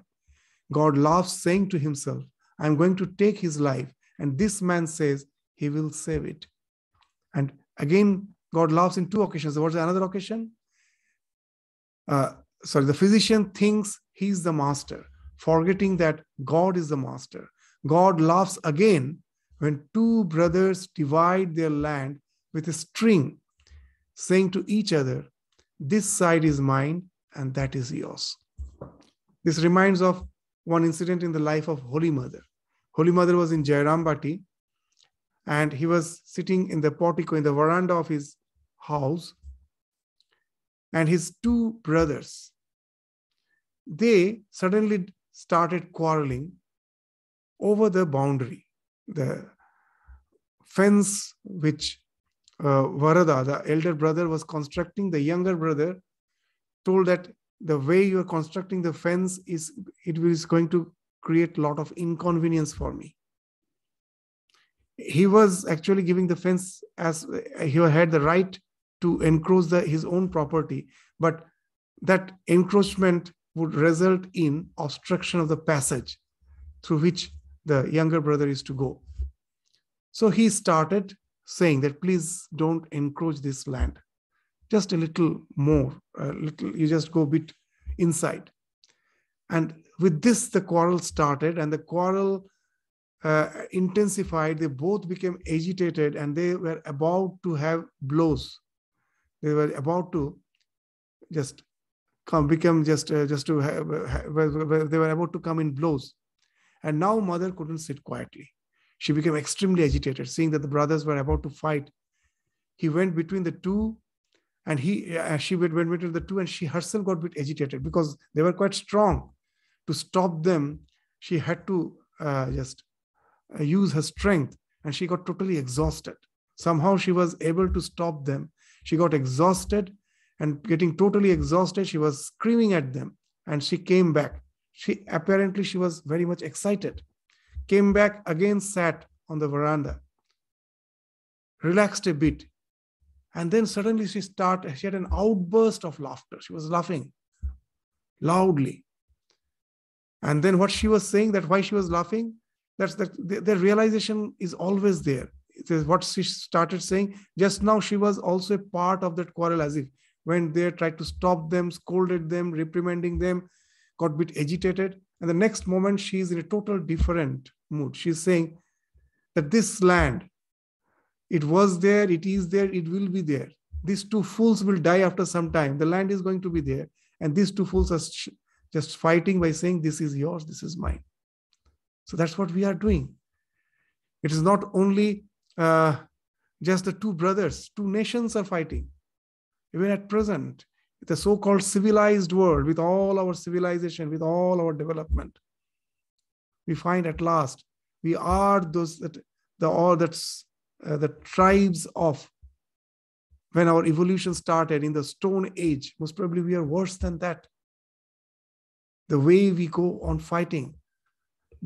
God laughs, saying to himself, I'm going to take his life. And this man says he will save it. And again, God laughs in two occasions. What's another occasion? The physician thinks he's the master, forgetting that God is the master. God laughs again when two brothers divide their land with a string, saying to each other, this side is mine and that is yours. This reminds of one incident in the life of Holy Mother. Holy Mother was in Jairambati, and he was sitting in the portico, in the veranda of his house, and his two brothers, they suddenly started quarreling over the boundary. The fence which Varada, the elder brother, was constructing, the younger brother told that the way you are constructing the fence is going to create a lot of inconvenience for me. He was actually giving the fence as he had the right to encroach his own property, but that encroachment would result in obstruction of the passage through which the younger brother is to go. So he started saying that please don't encroach this land. Just a little more, you just go a bit inside. And with this, the quarrel started, and the quarrel intensified. They both became agitated, and they were about to have blows. They were about to just become just to have, they were about to come in blows. And now mother couldn't sit quietly. She became extremely agitated, seeing that the brothers were about to fight. He went between the two, and she went between the two, and she herself got a bit agitated because they were quite strong. To stop them, she had to just use her strength, and she got totally exhausted. Somehow she was able to stop them. She got exhausted, and getting totally exhausted, she was screaming at them, and she came back. She was very much excited. Came back, again sat on the veranda, relaxed a bit, and then suddenly she had an outburst of laughter. She was laughing loudly. And then what she was saying, that why she was laughing, that's the realization is always there. It is what she started saying. Just now she was also a part of that quarrel, as if when they tried to stop them, scolded them, reprimanding them, got a bit agitated. And the next moment she is in a total different mood. She's saying that this land, it was there, it is there, it will be there. These two fools will die after some time. The land is going to be there. And these two fools are just fighting by saying, this is yours, this is mine. So that's what we are doing. It is not only just the two brothers, two nations are fighting. Even at present, the so-called civilized world, with all our civilization, with all our development, we find at last we are the tribes of when our evolution started in the Stone Age, most probably we are worse than that. The way we go on fighting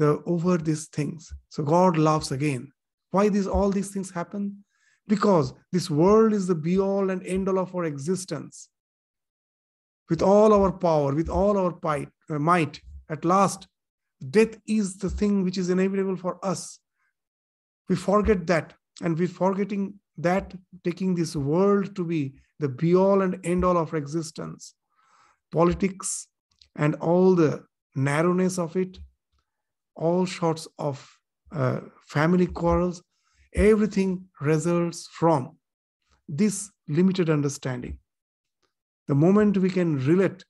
over these things. So God loves again. Why all these things happen? Because this world is the be-all and end-all of our existence. With all our power, with all our might, at last, death is the thing which is inevitable for us. We forget that, and we're forgetting that, taking this world to be the be-all and end-all of existence. Politics and all the narrowness of it, all sorts of family quarrels, everything results from this limited understanding. The moment we can relate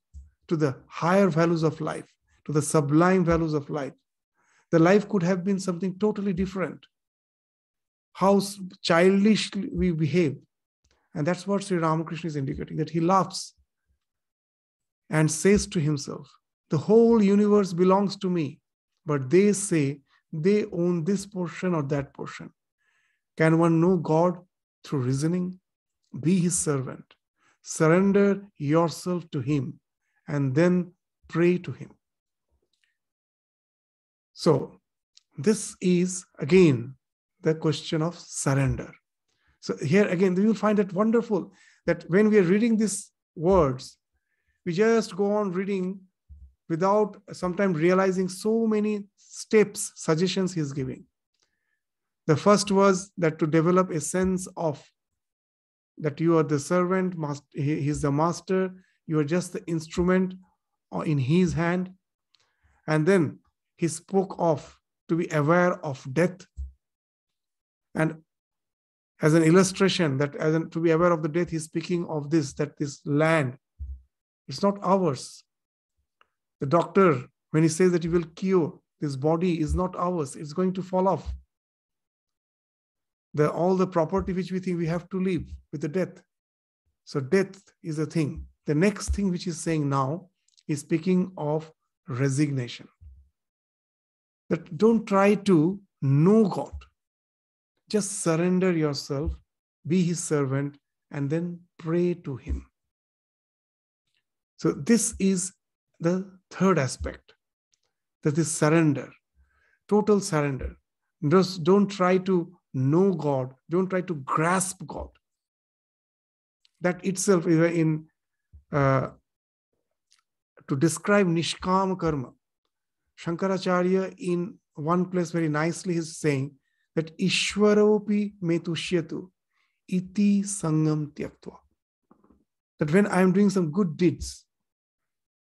to the higher values of life, to the sublime values of life, the life could have been something totally different. How childishly we behave. And that's what Sri Ramakrishna is indicating, that he laughs and says to himself, the whole universe belongs to me, but they say they own this portion or that portion. Can one know God through reasoning? Be his servant. Surrender yourself to him and then pray to him. So this is again the question of surrender. So here again, you will find it wonderful that when we are reading these words, we just go on reading without sometimes realizing so many steps, suggestions he is giving. The first was that to develop a sense of that you are the servant, he is the master, you are just the instrument in his hand. And then he spoke of to be aware of death. And as an illustration, that to be aware of the death, he's speaking of this, that this land, it's not ours. The doctor, when he says that he will cure, this body is not ours, it's going to fall off. All the property which we think we have to leave with the death. So death is a thing. The next thing which he's saying now is speaking of resignation. That don't try to know God. Just surrender yourself, be his servant, and then pray to him. So this is the third aspect. That is surrender, total surrender. Just don't try to know God. Don't try to grasp God. That itself is to describe Nishkam Karma. Shankaracharya in one place very nicely is saying that Ishwaropi me tushyatu iti sangam tyaktva. That when I am doing some good deeds,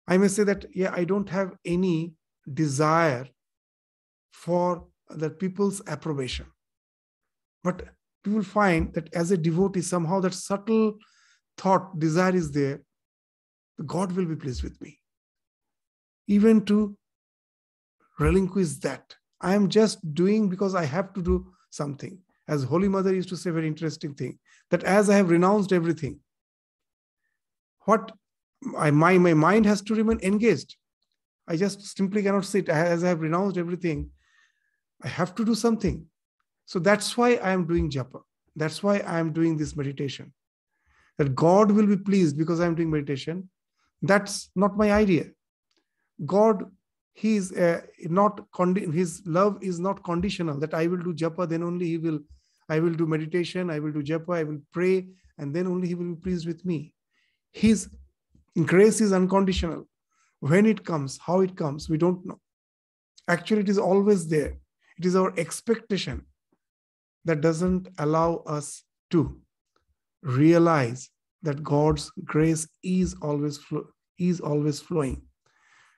I may say that, yeah, I don't have any desire for the people's approbation. But you will find that as a devotee, somehow that subtle thought, desire is there, God will be pleased with me. Even to relinquish that. I am just doing because I have to do something. As Holy Mother used to say, a very interesting thing, that as I have renounced everything, my mind has to remain engaged. I just simply cannot sit. As I have renounced everything, I have to do something. So that's why I am doing japa. That's why I am doing this meditation. That God will be pleased because I am doing meditation. That's not my idea. God, his love is not conditional. That I will do japa, then only I will do meditation, I will do japa, I will pray, and then only he will be pleased with me. His grace is unconditional. When it comes, how it comes, we don't know. Actually, it is always there. It is our expectation that doesn't allow us to realize that God's grace is always flowing.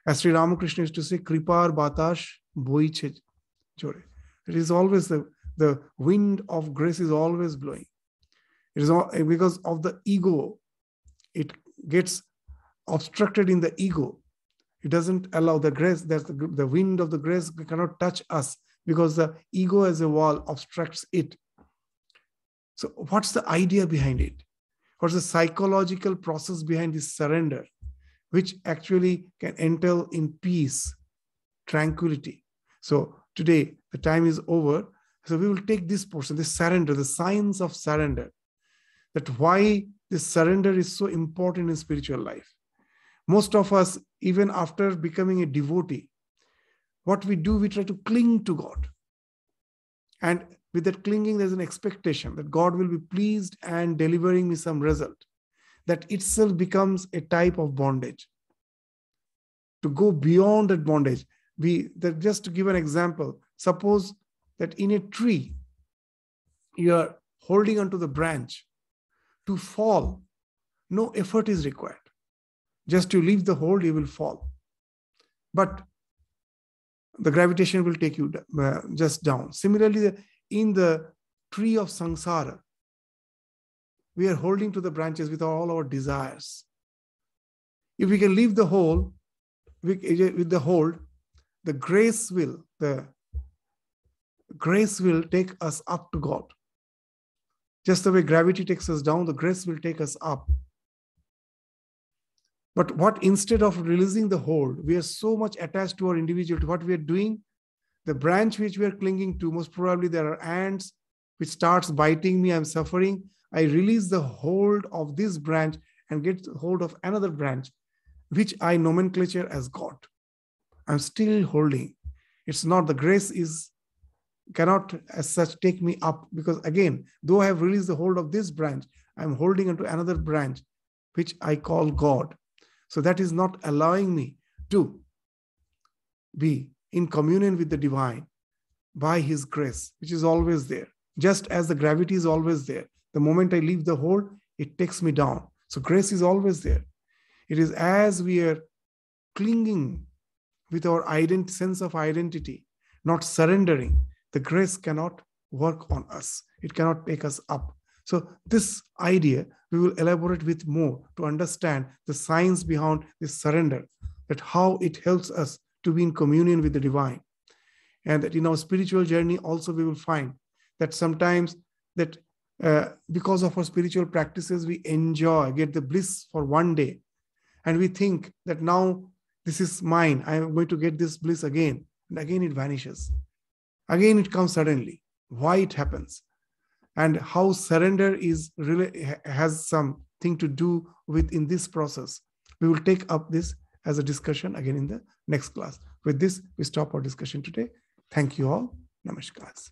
As Sri Ramakrishna used to say, Kripar Batash Boiche Jore. It is always the wind of grace is always blowing. It is all because of the ego. It gets obstructed in the ego. It doesn't allow the grace. That's the wind of the grace cannot touch us because the ego as a wall obstructs it. So what's the idea behind it? What's the psychological process behind this surrender, which actually can entail in peace, tranquility? So today, the time is over. So we will take this portion, this surrender, the science of surrender. that why this surrender is so important in spiritual life. Most of us, even after becoming a devotee, what we do, we try to cling to God. And with that clinging, there's an expectation that God will be pleased and delivering me some result. That itself becomes a type of bondage. To go beyond that bondage, just to give an example, suppose that in a tree, you are holding onto the branch. To fall, no effort is required. Just to leave the hold, you will fall. But the gravitation will take you just down. Similarly, in the tree of samsara, we are holding to the branches with all our desires. If we can leave the hold, with the hold, the grace will take us up to God. Just the way gravity takes us down, the grace will take us up. But what, instead of releasing the hold, we are so much attached to our individuality. What we are doing, the branch which we are clinging to, most probably there are ants which starts biting me, I'm suffering. I release the hold of this branch and get hold of another branch, which I nomenclature as God. I'm still holding. It's not, the grace cannot as such take me up, because again, though I have released the hold of this branch, I'm holding onto another branch, which I call God. So that is not allowing me to be in communion with the divine by his grace, which is always there. Just as the gravity is always there. The moment I leave the hold, it takes me down. So grace is always there. It is as we are clinging with our sense of identity, not surrendering, the grace cannot work on us. It cannot take us up. So this idea, we will elaborate with more to understand the science behind this surrender, that how it helps us to be in communion with the divine. And that in our spiritual journey also we will find that sometimes that because of our spiritual practices, we get the bliss for one day. And we think that now this is mine. I am going to get this bliss again. And again it vanishes. Again it comes suddenly. Why it happens? And how surrender has something to do with in this process. We will take up this as a discussion again in the next class. With this, we stop our discussion today. Thank you all. Namaskar.